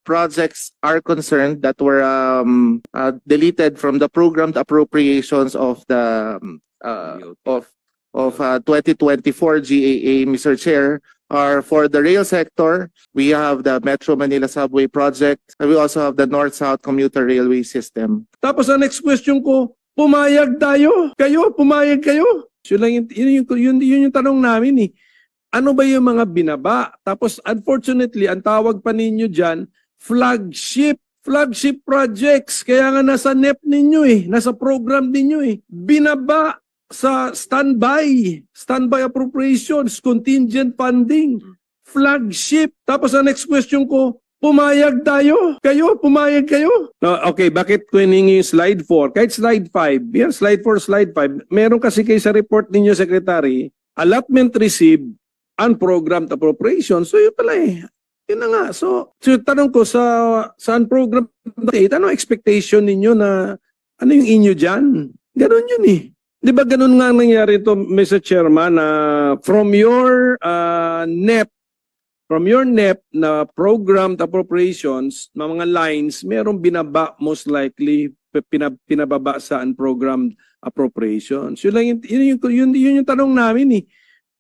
projects are concerned that were deleted from the programmed appropriations of the 2024 GAA, Mr. Chair, are for the rail sector. We have the Metro Manila Subway Project, and we also have the North-South Commuter Railway System. Tapos ang next question ko, pumayag tayo? Kayo, pumayag kayo? Yun yung tanong namin eh. Ano ba yung mga binaba? Tapos unfortunately, ang tawag pa ninyo dyan, flagship projects. Kaya nga nasa NEP ninyo eh, nasa program ninyo eh. Binaba sa standby appropriations, contingent funding, flagship. Tapos ang next question ko, pumayag tayo? Kayo, pumayag kayo? No, okay, bakit ko hiningi yung slide 4? Kahit slide 5, yan, slide 4, slide 5, meron kasi kayo sa report ninyo, Secretary, allotment received, unprogrammed appropriations. So yun pala eh. Yun na nga. So tanong ko sa unprogrammed, ano expectation ninyo na ano yung inyo dyan? Ganon yun eh. Di ba ganun nga nangyari ito, Mr. Chairman, from your NEP na programmed appropriations, mga lines, merong binaba most likely, pinababa sa unprogrammed appropriations. Yun yung tanong namin eh.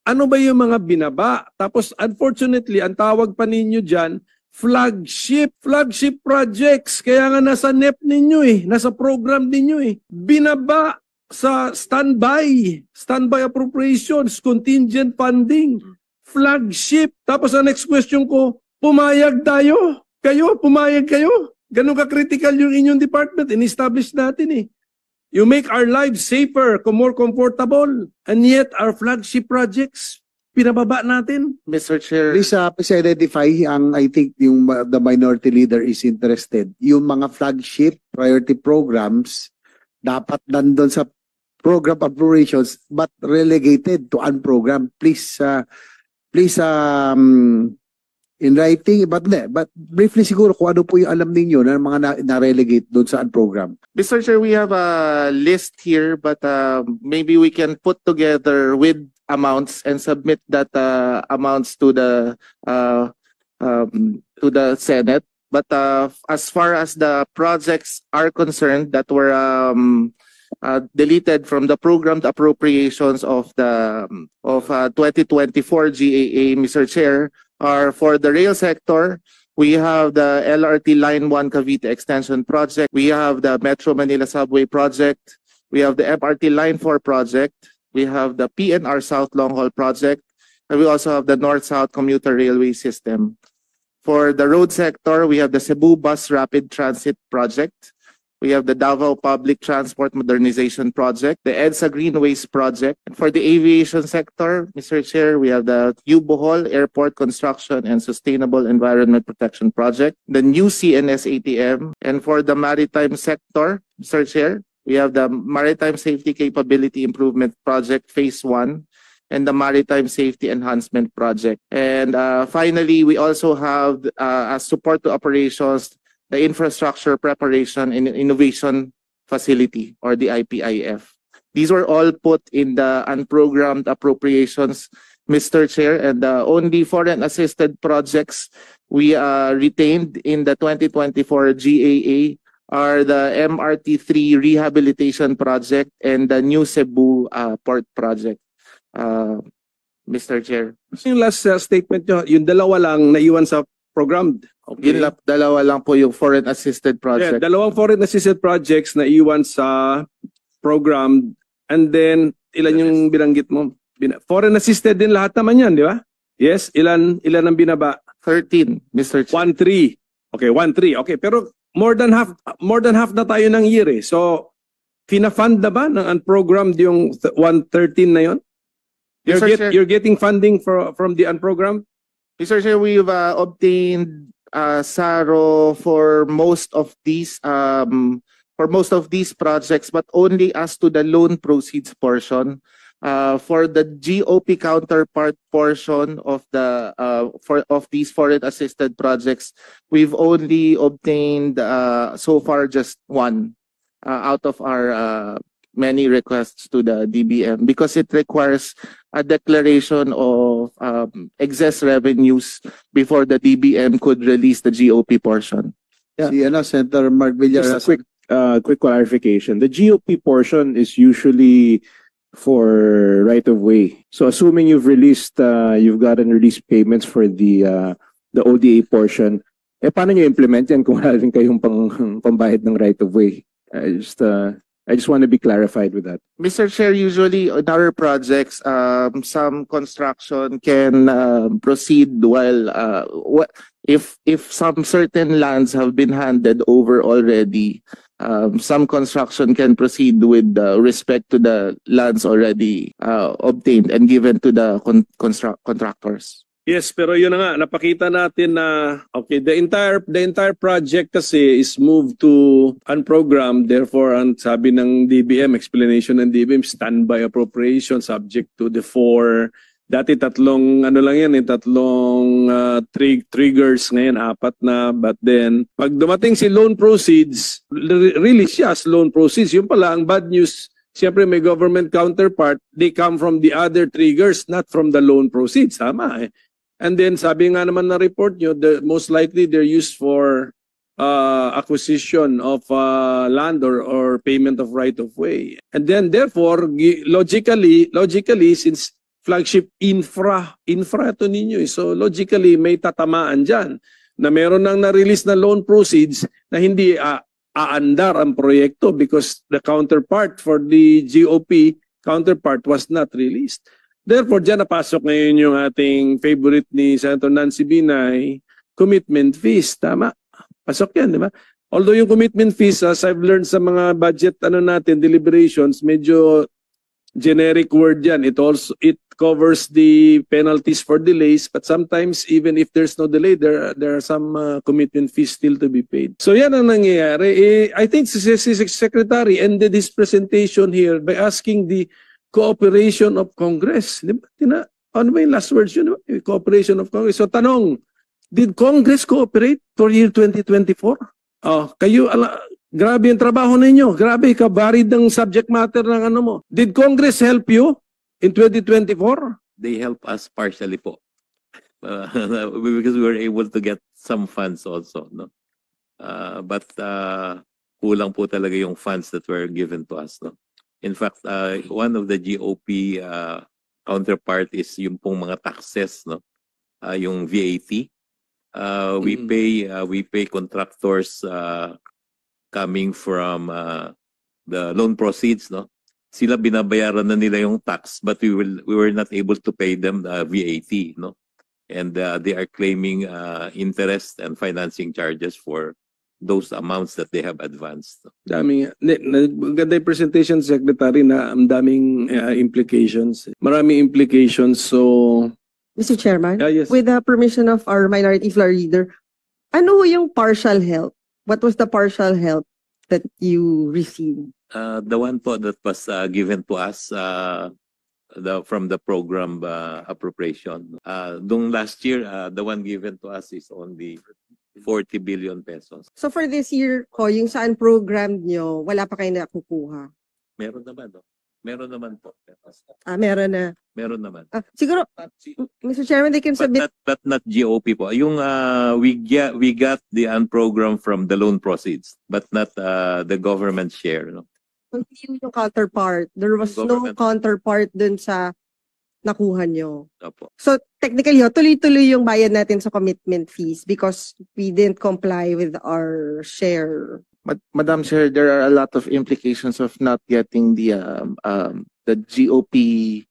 Ano ba yung mga binaba? Tapos unfortunately, ang tawag pa ninyo dyan, flagship projects. Kaya nga nasa NEP ninyo eh, nasa program ninyo eh. Binaba sa standby appropriations, contingent funding, flagship. Tapos ang next question ko, pumayag tayo? Kayo, pumayag kayo? Ganun ka-critical yung inyong department, in-establish natin eh. You make our lives safer, more comfortable, and yet our flagship projects, pinababa natin. Mr. Chair. Please identify ang, I think, the minority leader is interested. Yung mga flagship priority programs, dapat nandun sa program operations but relegated to unprogrammed. Please in writing, but briefly siguro kung ano po yung alam ninyo na mga na-relegate doon sa unprogrammed. Mr. Chair, we have a list here, but maybe we can put together with amounts and submit that amounts to the Senate. But as far as the projects are concerned that were deleted from the programmed appropriations of the 2024 GAA, Mr. Chair, are for the rail sector. We have the LRT Line 1 Cavite Extension Project. We have the Metro Manila Subway Project. We have the MRT Line 4 Project. We have the PNR South Long Haul Project. And we also have the North-South Commuter Railway System. For the road sector, we have the Cebu Bus Rapid Transit Project. We have the Davao Public Transport Modernization Project, the EDSA Greenways Project. And for the aviation sector, Mr. Chair, we have the U-Bohol Airport Construction and Sustainable Environment Protection Project, the new CNS ATM. And for the maritime sector, Mr. Chair, we have the Maritime Safety Capability Improvement Project Phase 1 and the Maritime Safety Enhancement Project. And finally, we also have as support to operations, the Infrastructure Preparation and Innovation Facility, or the IPIF. These were all put in the unprogrammed appropriations, Mr. Chair, and the only foreign-assisted projects we retained in the 2024 GAA are the MRT3 Rehabilitation Project and the New Cebu Port Project, Mr. Chair. Yung last statement nyo, yung dalawa lang naiwan sa programmed. Okay. Yun dalawa lang po yung foreign-assisted project. Yeah, dalawang foreign-assisted projects na iwan sa program. And then, ilan yung binanggit mo? Foreign-assisted din lahat naman yan, di ba? Yes? Ilan ang binaba? 13, Mr. Chair. 1-3. Okay, 1-3. Okay, pero more than half na tayo ng year eh. So, fina-fund na ba ng unprogrammed yung 113 na yon? You're getting funding from the unprogrammed? Mr. Chair, we've obtained SARO for most of these projects, but only as to the loan proceeds portion. For the GOP counterpart portion of the of these foreign assisted projects, we've only obtained so far just one out of our many requests to the DBM because it requires a declaration of excess revenues before the DBM could release the GOP portion. Yeah. Si Senator Mark Villar. Just a quick clarification. The GOP portion is usually for right of way. So assuming you've gotten release payments for the ODA portion, paano nyo implement yan kung wala rin kayong pambayad ng right of way? I just want to be clarified with that. Mr. Chair, usually on our projects, some construction can proceed while if some certain lands have been handed over already, some construction can proceed with respect to the lands already obtained and given to the contractors. Yes, pero yun na nga, napakita natin na okay, the entire project kasi is moved to unprogrammed, therefore ang sabi ng DBM, explanation ng DBM, standby appropriation subject to the dati tatlong triggers, ngayon 4 na, but then pag dumating si loan proceeds, release siya as loan proceeds. Yung pala ang bad news, siyempre may government counterpart, they come from the other triggers, not from the loan proceeds. Tama eh. And then sabi nga naman na report nyo, most likely they're used for acquisition of land or payment of right of way. And then therefore, logically since flagship infra to ninyo, so logically may tatamaan dyan na meron nang na-release na loan proceeds na hindi aandar ang proyekto because the counterpart for the GOP counterpart was not released. Therefore, dyan napasok ngayon yung ating favorite ni Senator Nancy Binay, commitment fees. Tama? Pasok yan, di ba? Although yung commitment fees, as I've learned sa mga budget deliberations, medyo generic word yan. It covers the penalties for delays, but sometimes even if there's no delay, there are some commitment fees still to be paid. So yan ang nangyayari. I think si Secretary ended his presentation here by asking the cooperation of Congress. Ano ba yung last words yun? Cooperation of Congress. So tanong, did Congress cooperate for year 2024? Kayo, grabe yung trabaho ninyo. Grabe, kabarid ng subject matter ng ano mo. Did Congress help you in 2024? They help us partially po. Because we were able to get some funds also. No? But kulang po talaga yung funds that were given to us. No? In fact, one of the GOP counterpart is yung pong mga taxes, no? Yung VAT. We pay contractors coming from the loan proceeds, no? Sila binabayaran na nila yung tax, but we were not able to pay them VAT, no? And they are claiming interest and financing charges for those amounts that they have advanced. Ganda yung presentation, Secretary, na ang daming implications. Maraming implications. So, Mr. Chairman, yes. with the permission of our minority floor leader, ano yung partial help? What was the partial help that you received? The one po that was given to us from the program appropriation. Dung last year, the one given to us is only 40 billion pesos. So for this year ko, yung saan program nyo, wala pa kayo nakukuha? Meron naman, no? Meron naman po. Meron na. Meron naman. Siguro, Mr. Chairman, they can submit. But not GOP po. Yung we got the unprogram from the loan proceeds, but not the government share, no? Hindi yung counterpart. There was no counterpart dun sa nakuha nyo. Opo. So technically, tuloy-tuloy yung bayad natin sa commitment fees because we didn't comply with our share. Madam Chair, there are a lot of implications of not getting the GOP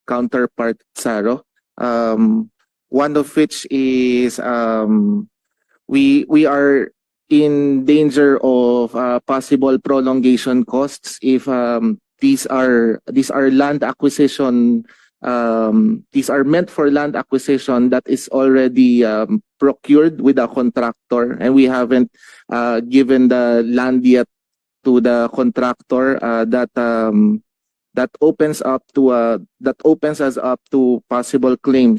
counterpart SARO. One of which is we are in danger of possible prolongation costs if these are land acquisition. These are meant for land acquisition that is already procured with a contractor, and we haven't given the land yet to the contractor. That opens us up to possible claims.